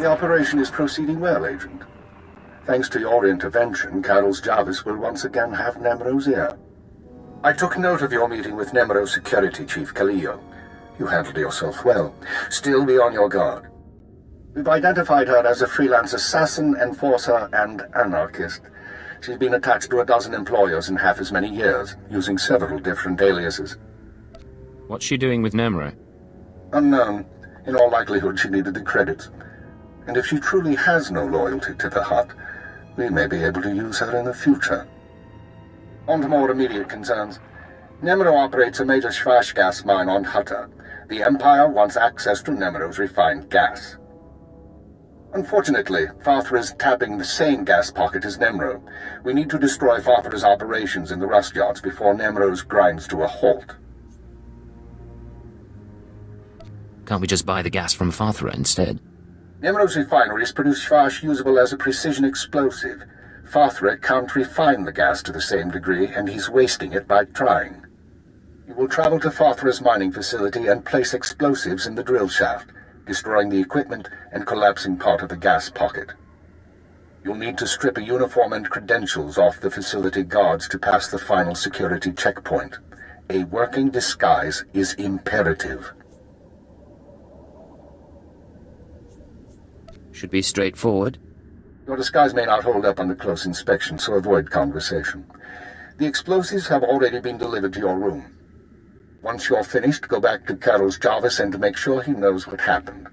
The operation is proceeding well, Agent. Thanks to your intervention, Carol's Jarvis will once again have Nemro's ear. I took note of your meeting with Nemro Security Chief Kaleo. You handled yourself well. Still be on your guard. We've identified her as a freelance assassin, enforcer, and anarchist. She's been attached to a dozen employers in half as many years, using several different aliases. What's she doing with Nemro? Unknown. In all likelihood, she needed the credits. And if she truly has no loyalty to the Hutt, we may be able to use her in the future. On to more immediate concerns. Nemro operates a major Schwash gas mine on Hutta. The Empire wants access to Nemro's refined gas. Unfortunately, Father is tapping the same gas pocket as Nemro. We need to destroy Father's operations in the rust yards before Nemro's grinds to a halt. Can't we just buy the gas from Father instead? Nemro's refineries produce Schwash usable as a precision explosive. Father can't refine the gas to the same degree, and he's wasting it by trying. He will travel to Father's mining facility and place explosives in the drill shaft, destroying the equipment and collapsing part of the gas pocket. You'll need to strip a uniform and credentials off the facility guards to pass the final security checkpoint. A working disguise is imperative. Should be straightforward. Your disguise may not hold up under close inspection, so avoid conversation. The explosives have already been delivered to your room. Once you're finished, go back to Carol's Jarvis and make sure he knows what happened.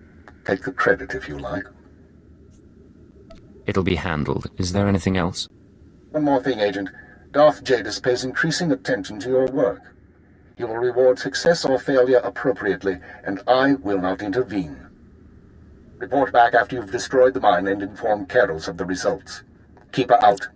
Take the credit if you like. It'll be handled. Is there anything else? One more thing, Agent. Darth Jadis pays increasing attention to your work. He will reward success or failure appropriately, and I will not intervene. Report back after you've destroyed the mine and inform Carol's of the results. Keep her out.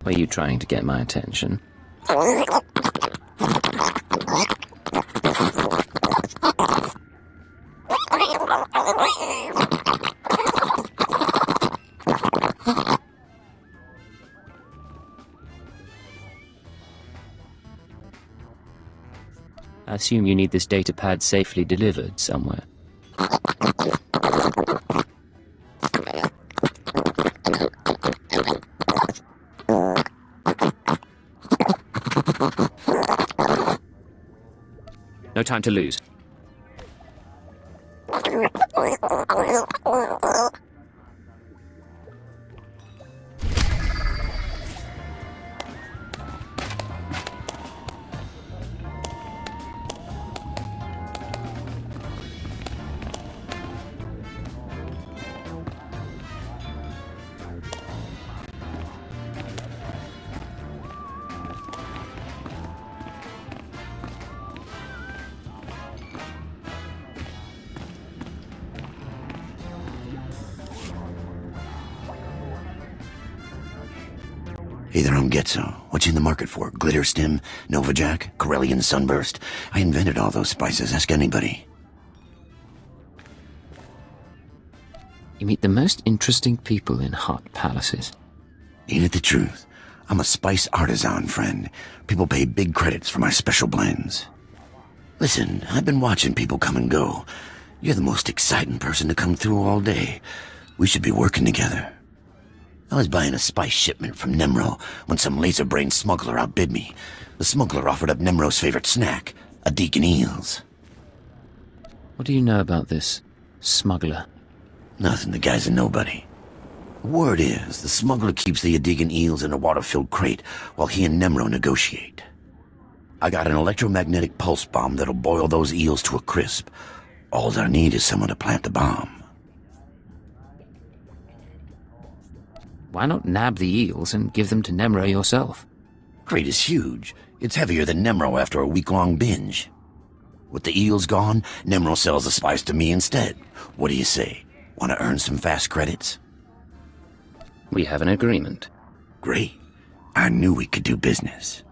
Are you trying to get my attention? I assume you need this data pad safely delivered somewhere. No time to lose. Hey there, I'm Getzo. What you in the market for? Glitter Stim, Nova Jack, Corellian Sunburst? I invented all those spices. Ask anybody. You meet the most interesting people in hot palaces. Ain't it the truth? I'm a spice artisan, friend. People pay big credits for my special blends. Listen, I've been watching people come and go. You're the most exciting person to come through all day. We should be working together. I was buying a spice shipment from Nemro when some laser-brained smuggler outbid me. The smuggler offered up Nemro's favorite snack, a deacon eels. What do you know about this smuggler? Nothing, the guy's a nobody. Word is, the smuggler keeps the Adigan eels in a water-filled crate while he and Nemro negotiate. I got an electromagnetic pulse bomb that'll boil those eels to a crisp. All I need is someone to plant the bomb. Why not nab the eels and give them to Nemro yourself? Crate is huge. It's heavier than Nemro after a week-long binge. With the eels gone, Nemro sells the spice to me instead. What do you say? Want to earn some fast credits? We have an agreement. Great. I knew we could do business.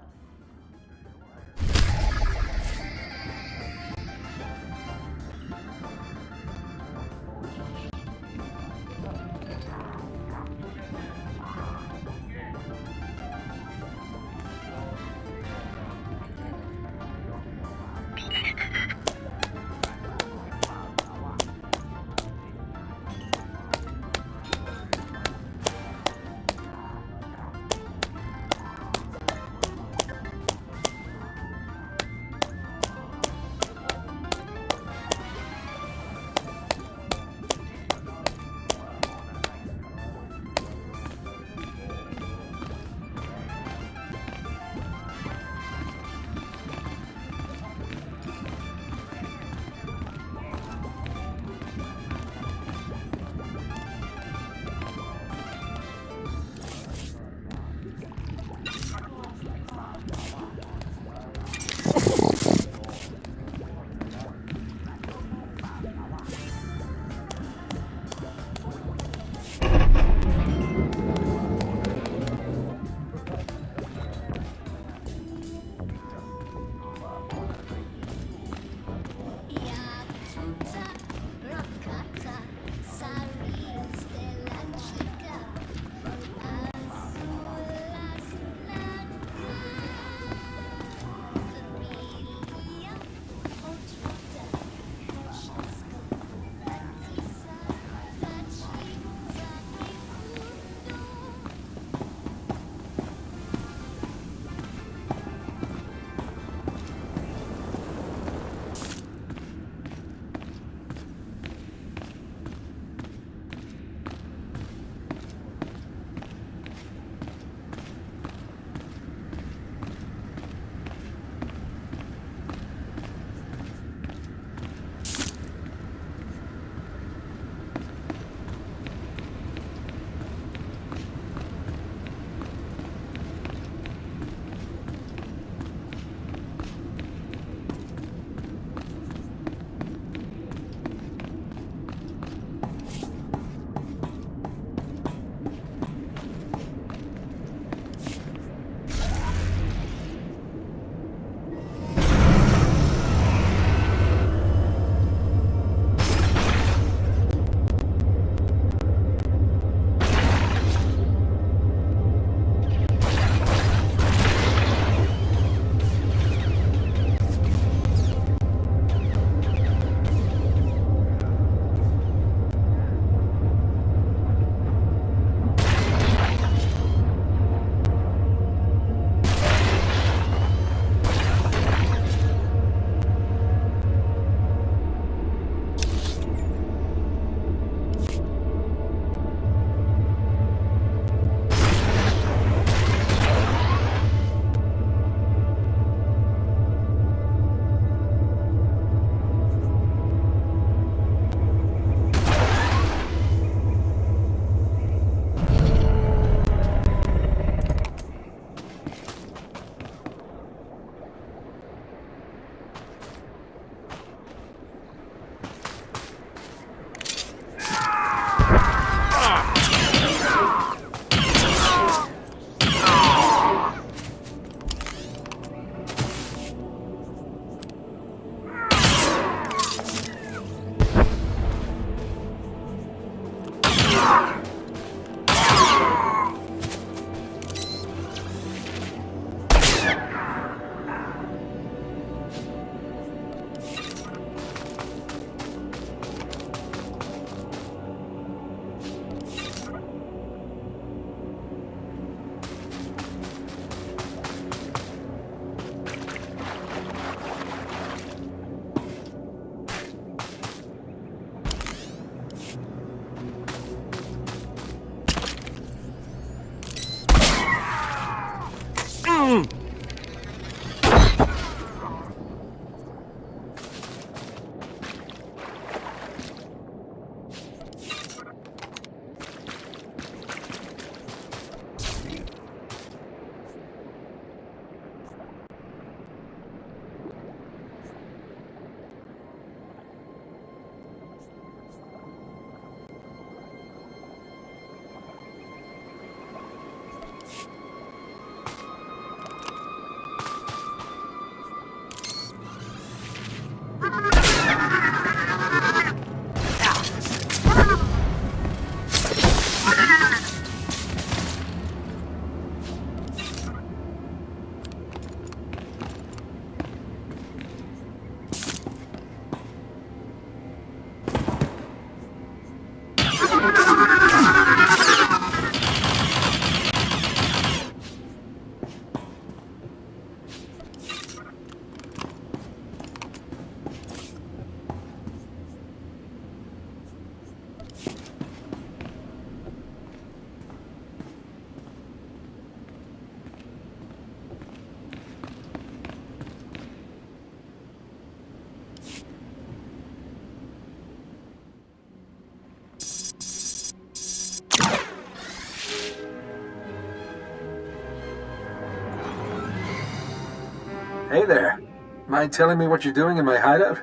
Hey there. Mind telling me what you're doing in my hideout?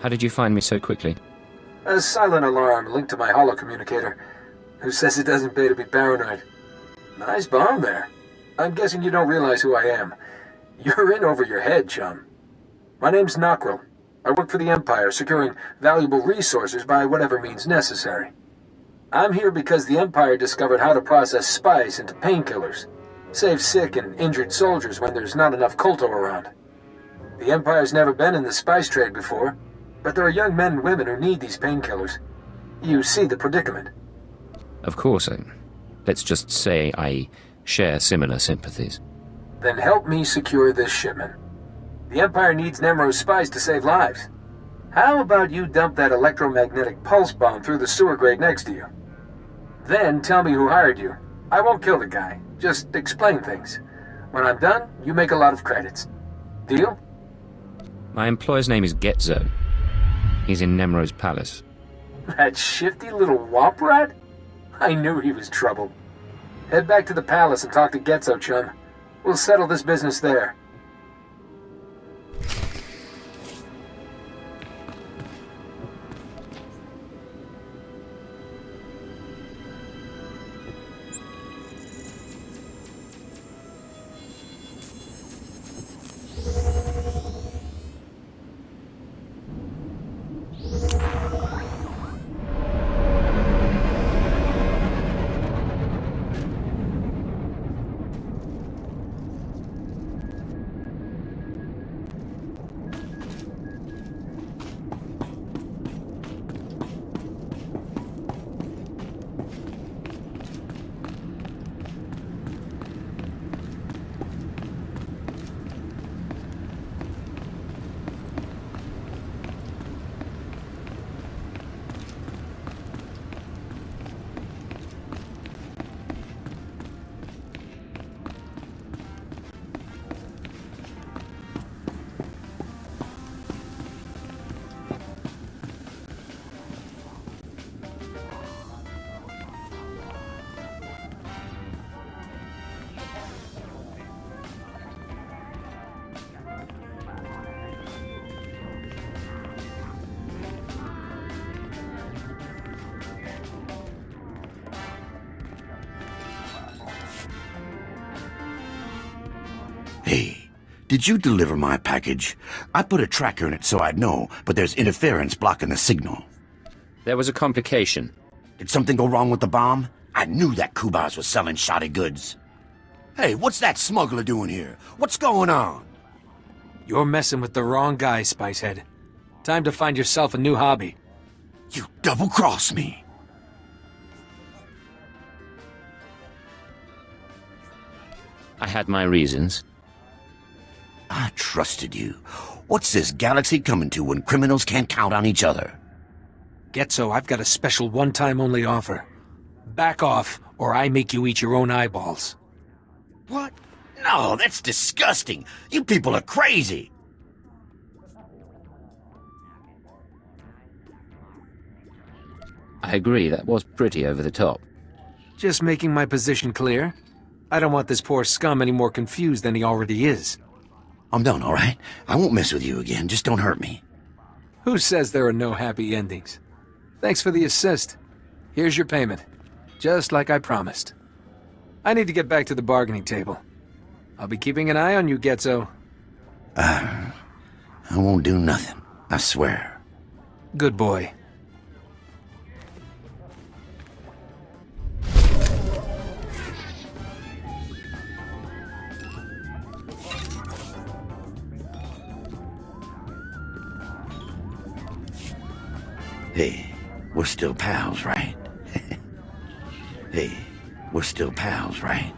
How did you find me so quickly? A silent alarm linked to my holocommunicator. Who says it doesn't pay to be paranoid? Nice bomb there. I'm guessing you don't realize who I am. You're in over your head, chum. My name's Nockrell. I work for the Empire, securing valuable resources by whatever means necessary. I'm here because the Empire discovered how to process spice into painkillers. Save sick and injured soldiers when there's not enough colto around. The Empire's never been in the spice trade before, but there are young men and women who need these painkillers. You see the predicament. Of course, let's just say I share similar sympathies. Then help me secure this shipment. The Empire needs Nemro's spice to save lives. How about you dump that electromagnetic pulse bomb through the sewer grate next to you? Then tell me who hired you. I won't kill the guy, just explain things. When I'm done, you make a lot of credits. Deal? My employer's name is Getzo. He's in Nemro's palace. That shifty little womp rat? I knew he was trouble. Head back to the palace and talk to Getzo, chum. We'll settle this business there. Hey, did you deliver my package? I put a tracker in it so I'd know, but there's interference blocking the signal. There was a complication. Did something go wrong with the bomb? I knew that Kubas was selling shoddy goods. Hey, what's that smuggler doing here? What's going on? You're messing with the wrong guy, Spicehead. Time to find yourself a new hobby. You double-crossed me. I had my reasons. I trusted you. What's this galaxy coming to when criminals can't count on each other? Getzo, I've got a special one-time-only offer. Back off, or I make you eat your own eyeballs. What? No, that's disgusting. You people are crazy. I agree, that was pretty over the top. Just making my position clear. I don't want this poor scum any more confused than he already is. I'm done, all right? I won't mess with you again. Just don't hurt me. Who says there are no happy endings? Thanks for the assist. Here's your payment. Just like I promised. I need to get back to the bargaining table. I'll be keeping an eye on you, Getzo. I won't do nothing. I swear. Good boy. Hey, we're still pals, right? Hey, we're still pals, right?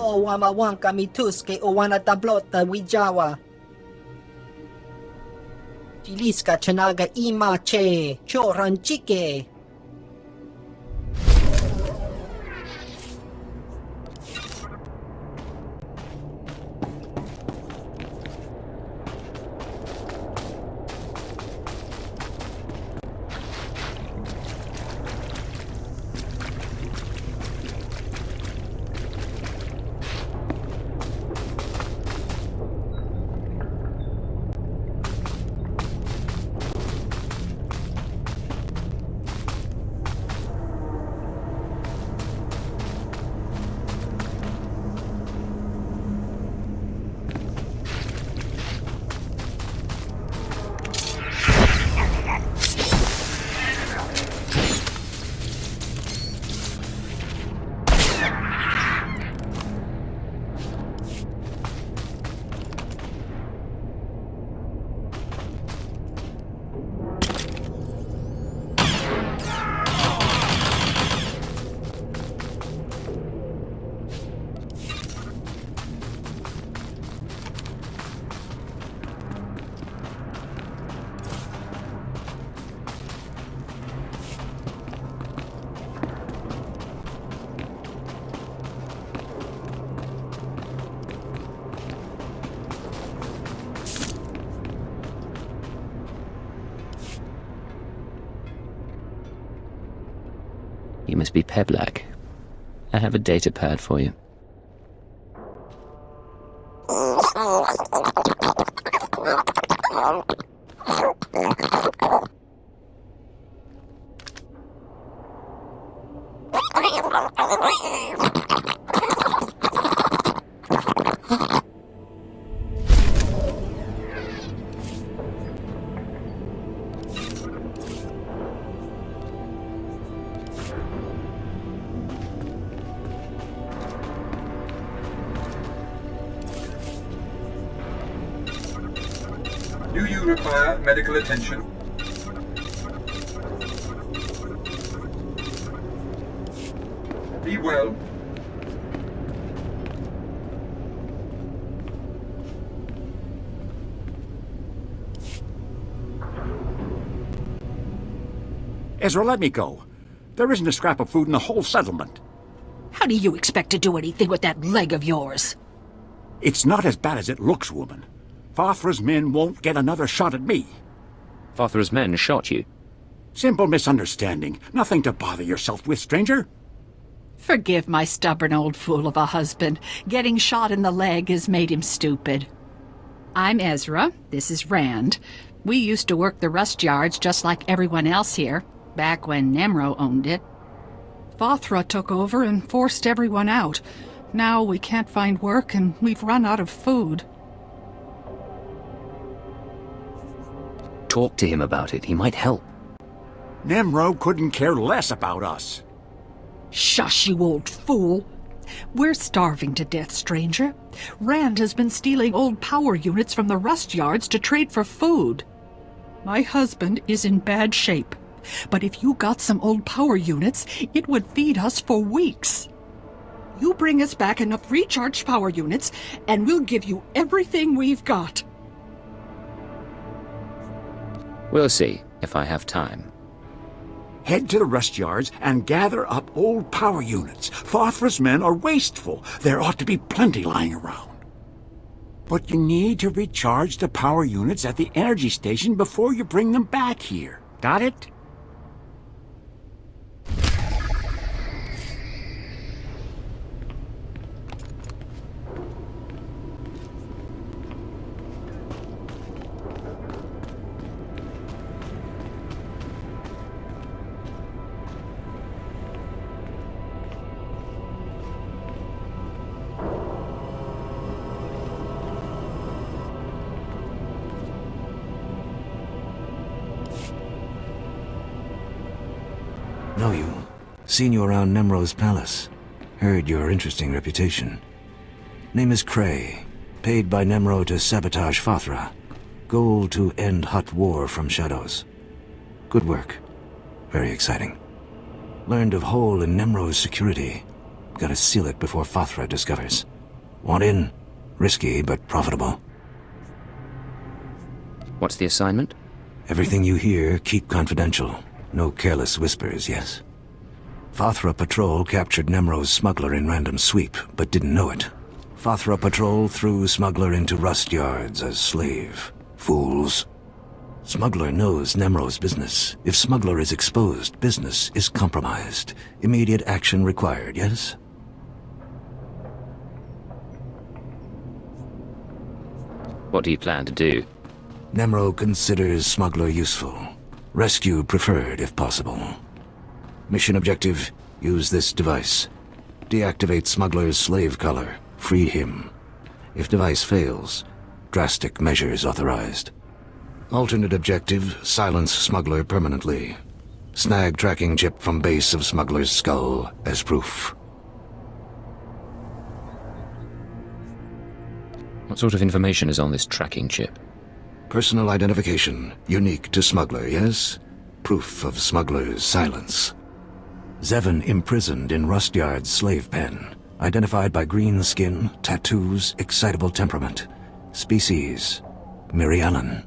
o wamawanka mituske o wana tablota wijawa. Chiliska chanaga ima che, choranchike. You must be Peblak. I have a data pad for you. Do you require medical attention? Be well. Ezra, let me go. There isn't a scrap of food in the whole settlement. How do you expect to do anything with that leg of yours? It's not as bad as it looks, woman. Fathra's men won't get another shot at me. Fathra's men shot you. Simple misunderstanding. Nothing to bother yourself with, stranger. Forgive my stubborn old fool of a husband. Getting shot in the leg has made him stupid. I'm Ezra. This is Rand. We used to work the rust yards just like everyone else here, back when Nemro owned it. Fathra took over and forced everyone out. Now we can't find work and we've run out of food. Talk to him about it. He might help. Nemro couldn't care less about us. Shush, you old fool. We're starving to death, stranger. Rand has been stealing old power units from the rust yards to trade for food. My husband is in bad shape, but if you got some old power units, it would feed us for weeks. You bring us back enough recharged power units, and we'll give you everything we've got. We'll see, if I have time. Head to the rust yards and gather up old power units. Fathra's men are wasteful. There ought to be plenty lying around. But you need to recharge the power units at the energy station before you bring them back here. Got it? Know you. Seen you around Nemro's palace. Heard your interesting reputation. Name is Cray. Paid by Nemro to sabotage Fathra. Goal to end Hutt war from shadows. Good work. Very exciting. Learned of hole in Nemro's security. Gotta seal it before Fathra discovers. Want in? Risky, but profitable. What's the assignment? Everything you hear, keep confidential. No careless whispers, yes? Pt.4 patrol captured Nemro's smuggler in random sweep, but didn't know it. Pt.4 patrol threw smuggler into rust yards as slave. Fools. Smuggler knows Nemro's business. If smuggler is exposed, business is compromised. Immediate action required, yes? What do you plan to do? Nemro considers smuggler useful. Rescue preferred, if possible. Mission objective, use this device. Deactivate smuggler's slave collar. Free him. If device fails, drastic measures authorized. Alternate objective, silence smuggler permanently. Snag tracking chip from base of smuggler's skull as proof. What sort of information is on this tracking chip? Personal identification, unique to smuggler, yes? Proof of smuggler's silence. Zevon imprisoned in Rust Yard's slave pen. Identified by green skin, tattoos, excitable temperament. Species, Mirialan.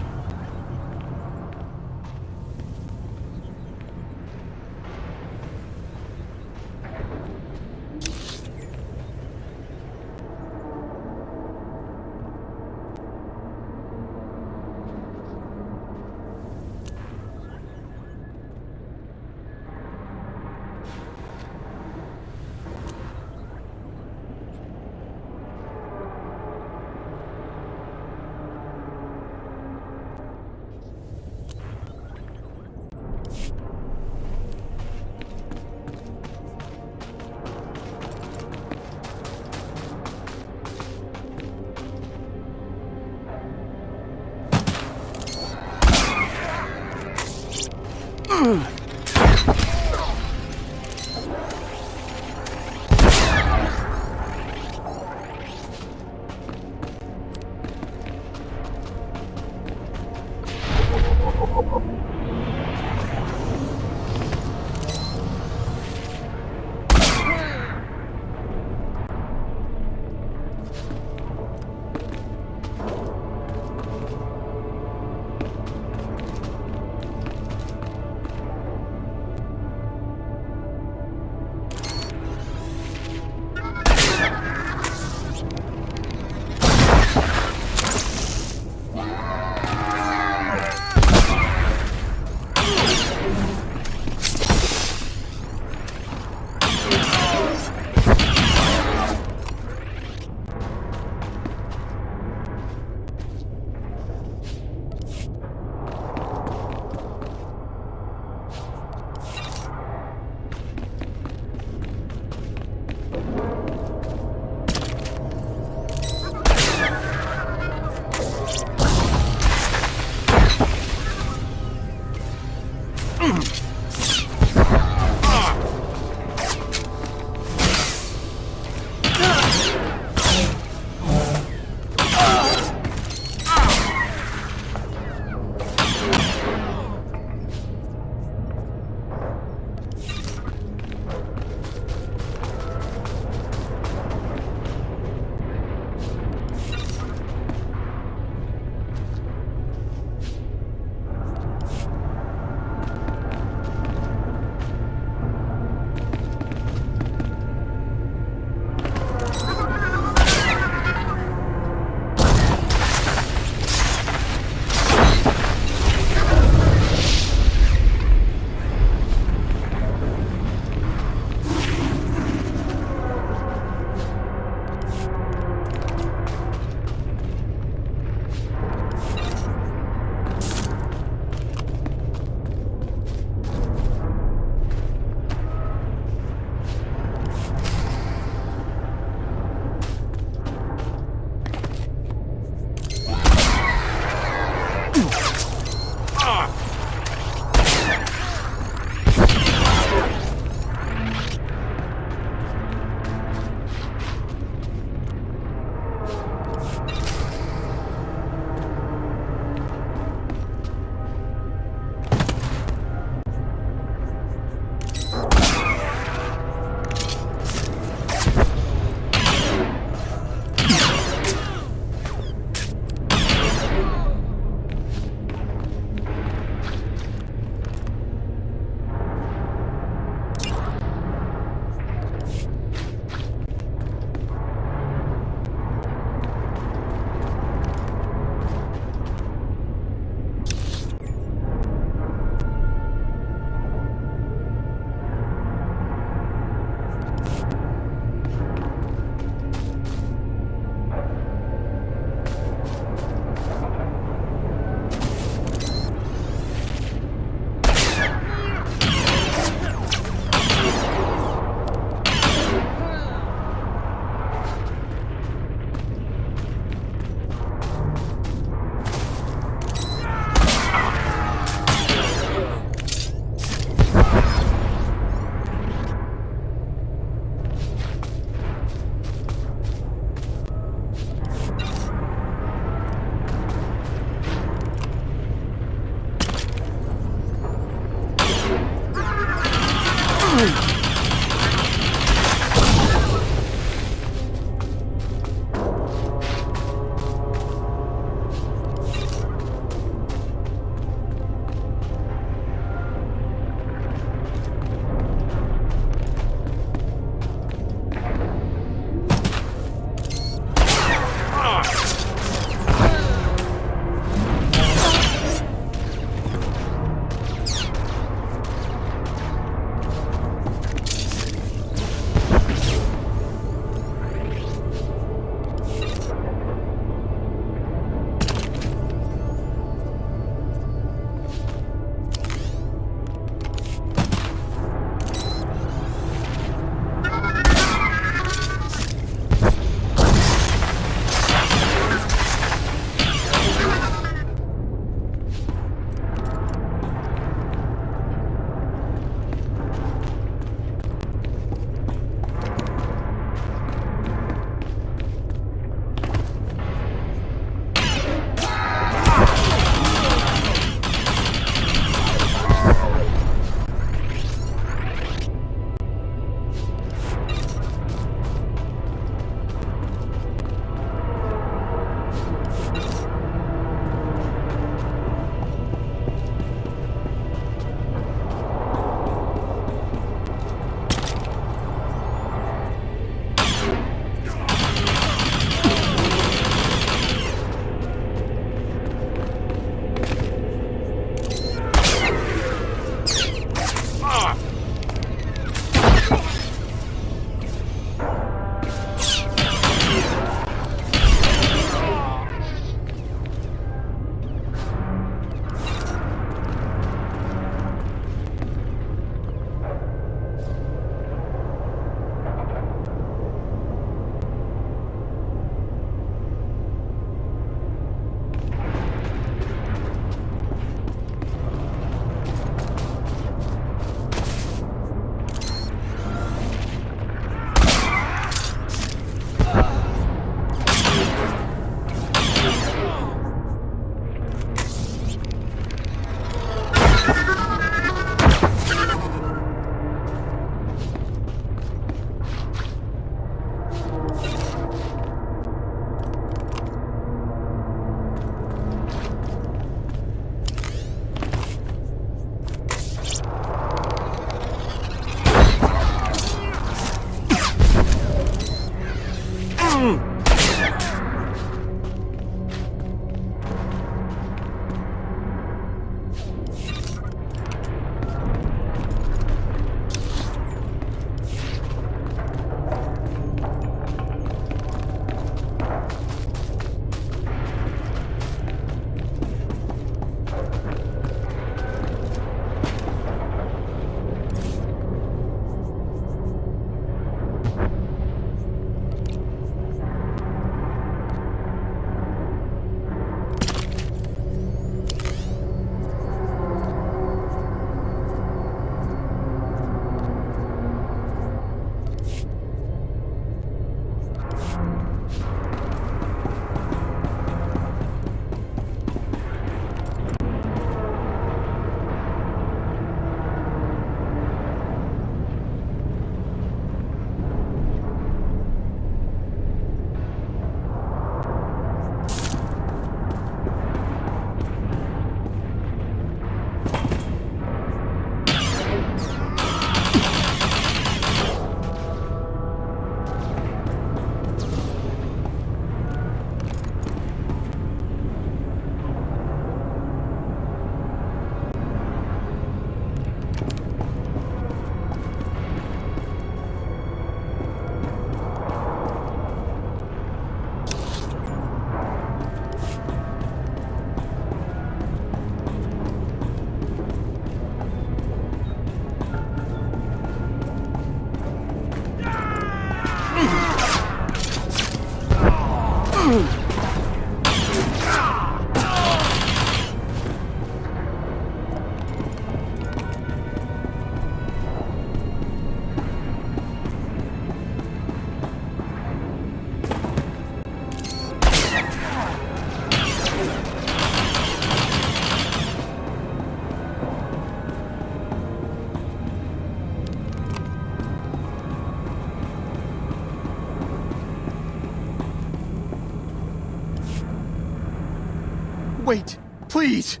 Wait, please!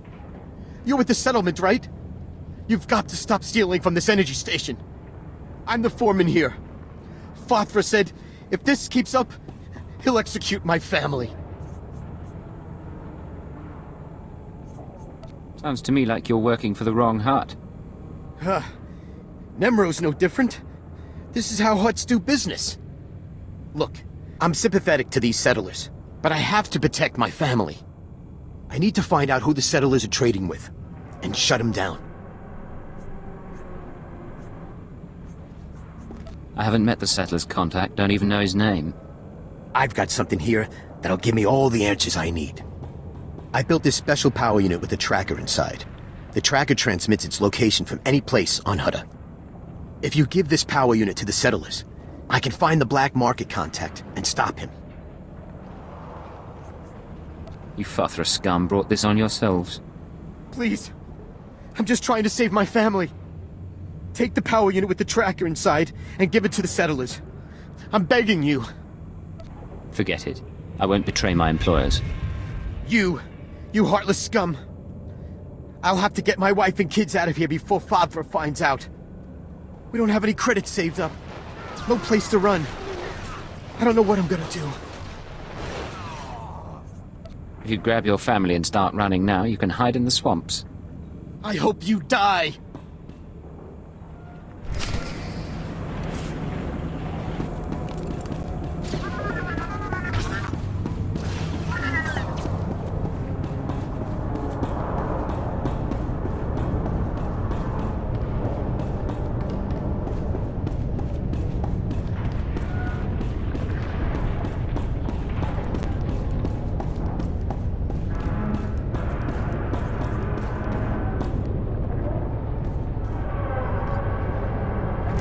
You're with the settlement, right? You've got to stop stealing from this energy station. I'm the foreman here. Fothra said, if this keeps up, he'll execute my family. Sounds to me like you're working for the wrong hut. Nemro's no different. This is how huts do business. Look, I'm sympathetic to these settlers, but I have to protect my family. I need to find out who the settlers are trading with, and shut them down. I haven't met the settler's contact, don't even know his name. I've got something here that'll give me all the answers I need. I built this special power unit with a tracker inside. The tracker transmits its location from any place on Hutta. If you give this power unit to the settlers, I can find the black market contact and stop him. You Fothra scum brought this on yourselves. Please, I'm just trying to save my family. Take the power unit with the tracker inside and give it to the settlers. I'm begging you. Forget it. I won't betray my employers. You heartless scum. I'll have to get my wife and kids out of here before Fothra finds out. We don't have any credits saved up. No place to run. I don't know what I'm gonna do. If you grab your family and start running now, you can hide in the swamps. I hope you die!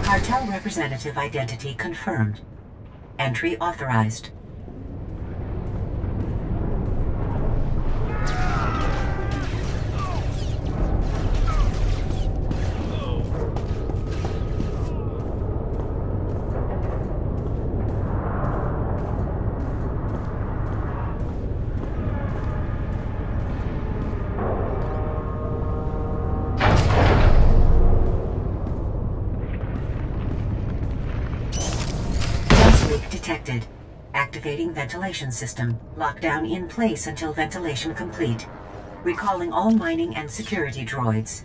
Cartel representative identity confirmed. Entry authorized. Detected. Activating ventilation system. Lockdown in place until ventilation complete. Recalling all mining and security droids.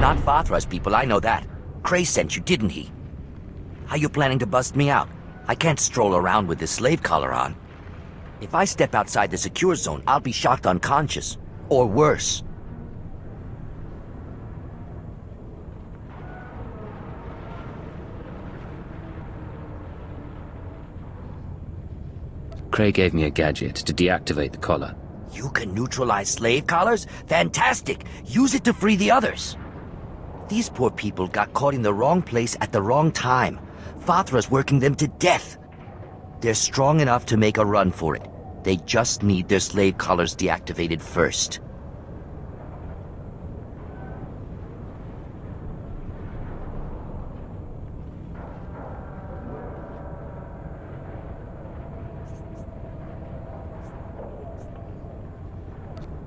Not Fathra's people, I know that. Cray sent you, didn't he? How you planning to bust me out? I can't stroll around with this slave collar on. If I step outside the secure zone, I'll be shocked unconscious. Or worse. Cray gave me a gadget to deactivate the collar. You can neutralize slave collars? Fantastic! Use it to free the others! These poor people got caught in the wrong place at the wrong time. Fathra's working them to death. They're strong enough to make a run for it. They just need their slave collars deactivated first.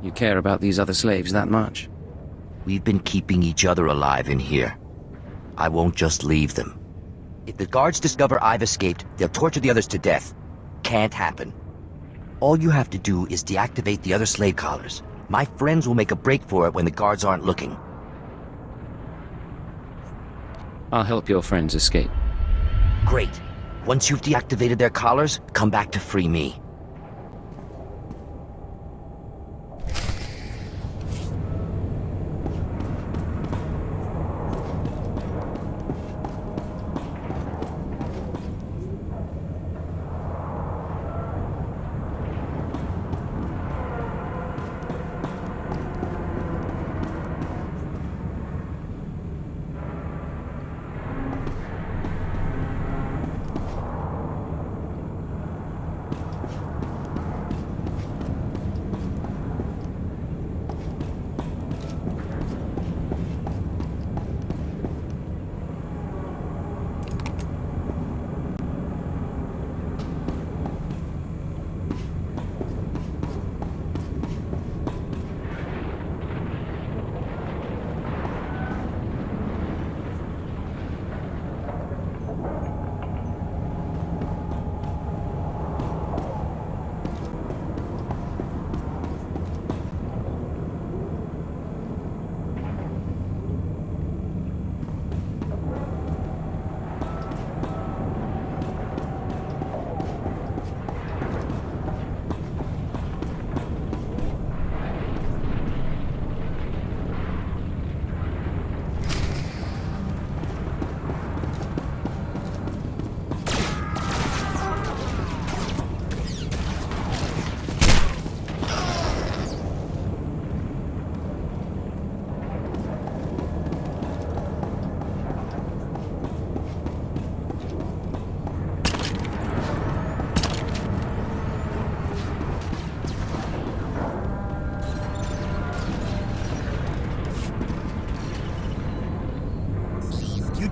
You care about these other slaves that much? We've been keeping each other alive in here. I won't just leave them. If the guards discover I've escaped, they'll torture the others to death. Can't happen. All you have to do is deactivate the other slave collars. My friends will make a break for it when the guards aren't looking. I'll help your friends escape. Great. Once you've deactivated their collars, come back to free me.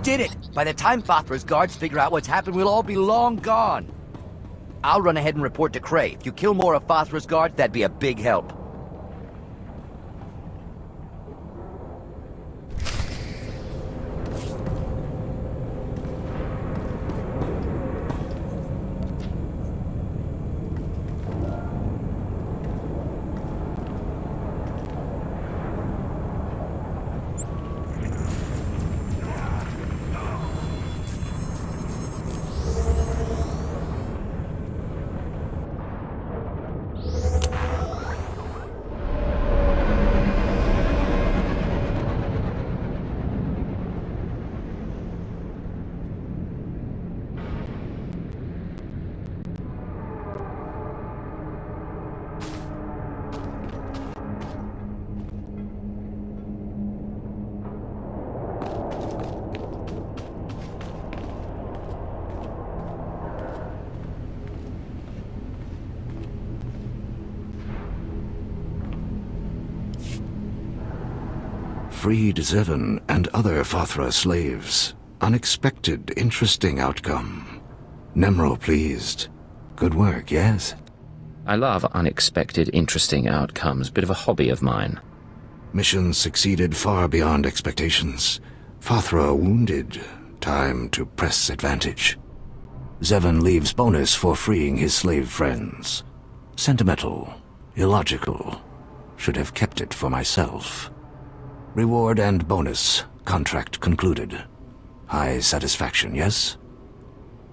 Did it! By the time Fathra's guards figure out what's happened, we'll all be long gone. I'll run ahead and report to Cray. If you kill more of Fathra's guards, that'd be a big help. Freed Zevon and other Fathra slaves. Unexpected, interesting outcome. Nemro pleased. Good work, yes? I love unexpected, interesting outcomes. Bit of a hobby of mine. Mission succeeded far beyond expectations. Fathra wounded. Time to press advantage. Zevon leaves bonus for freeing his slave friends. Sentimental. Illogical. Should have kept it for myself. Reward and bonus. Contract concluded. High satisfaction, yes?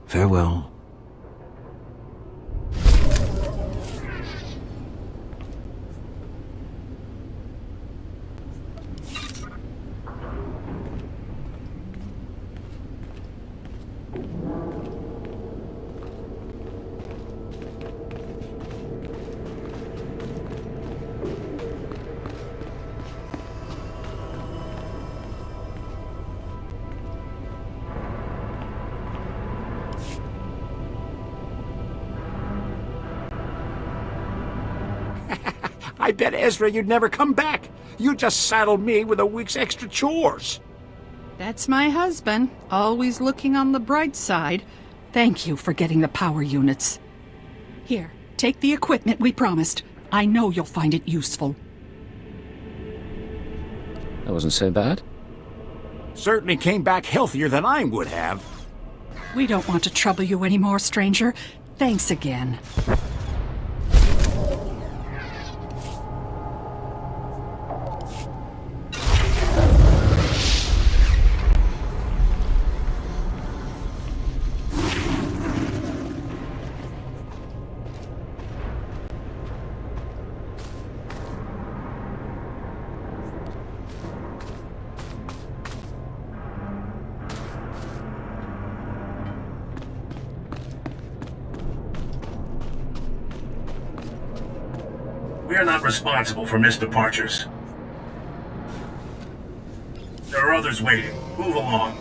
Farewell. I bet, Ezra, you'd never come back. You just saddled me with a week's extra chores. That's my husband, always looking on the bright side. Thank you for getting the power units. Here, take the equipment we promised. I know you'll find it useful. That wasn't so bad. Certainly came back healthier than I would have. We don't want to trouble you anymore, stranger. Thanks again. We are not responsible for missed departures. There are others waiting. Move along.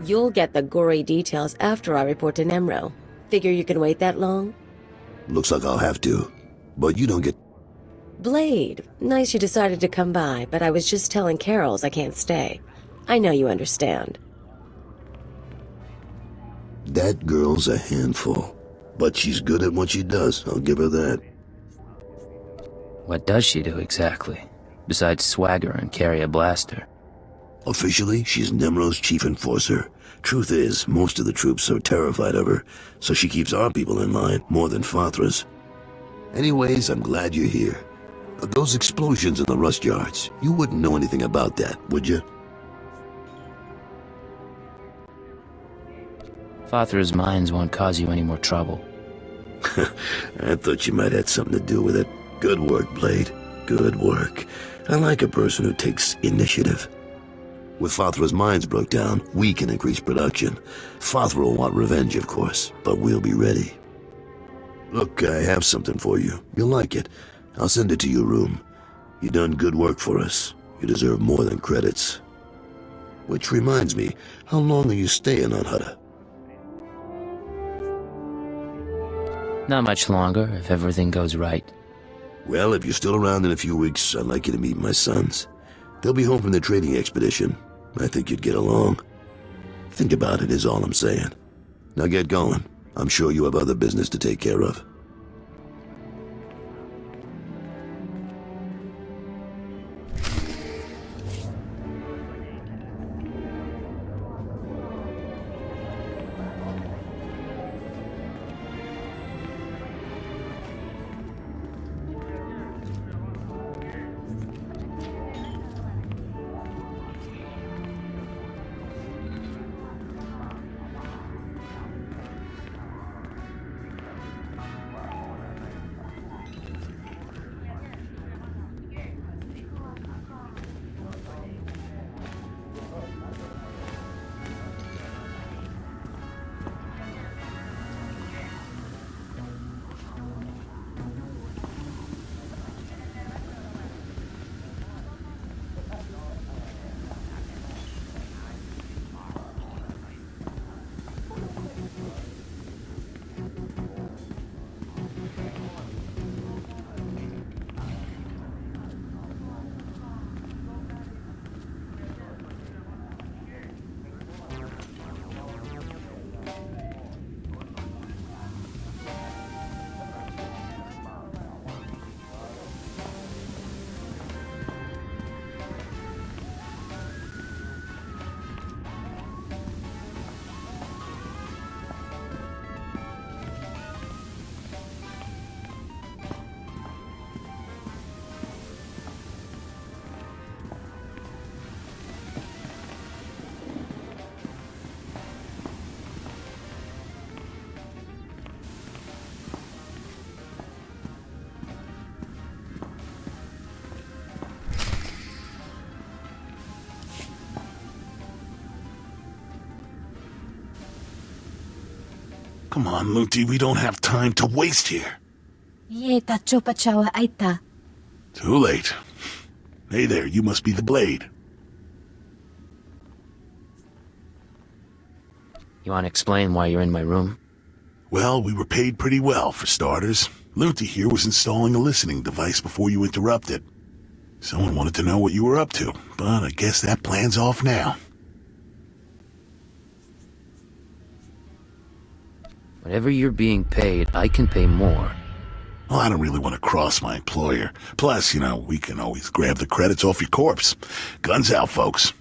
You'll get the gory details after I report to Nemro. Figure you can wait that long? Looks like I'll have to. But you don't get... Blade, nice you decided to come by, but I was just telling Carols I can't stay. I know you understand. That girl's a handful. But she's good at what she does, I'll give her that. What does she do exactly, besides swagger and carry a blaster? Officially, she's Nemro's chief enforcer. Truth is, most of the troops are terrified of her, so she keeps our people in line more than Fathra's. Anyways, I'm glad you're here. Those explosions in the rust yards, you wouldn't know anything about that, would you? Fathra's mines won't cause you any more trouble. I thought you might have something to do with it. Good work, Blade. Good work. I like a person who takes initiative. With Fathra's mines broke down, we can increase production. Fathra will want revenge, of course, but we'll be ready. Look, I have something for you. You'll like it. I'll send it to your room. You done good work for us. You deserve more than credits. Which reminds me, how long are you staying on Hutta? Not much longer, if everything goes right. Well, if you're still around in a few weeks, I'd like you to meet my sons. They'll be home from their trading expedition. I think you'd get along. Think about it is all I'm saying. Now get going. I'm sure you have other business to take care of. Come on, Luti, we don't have time to waste here. Too late. Hey there, you must be the Blade. You want to explain why you're in my room? Well, we were paid pretty well, for starters. Luti here was installing a listening device before you interrupted. Someone wanted to know what you were up to, but I guess that plan's off now. Whatever you're being paid, I can pay more. Well, I don't really want to cross my employer. Plus, we can always grab the credits off your corpse. Guns out, folks.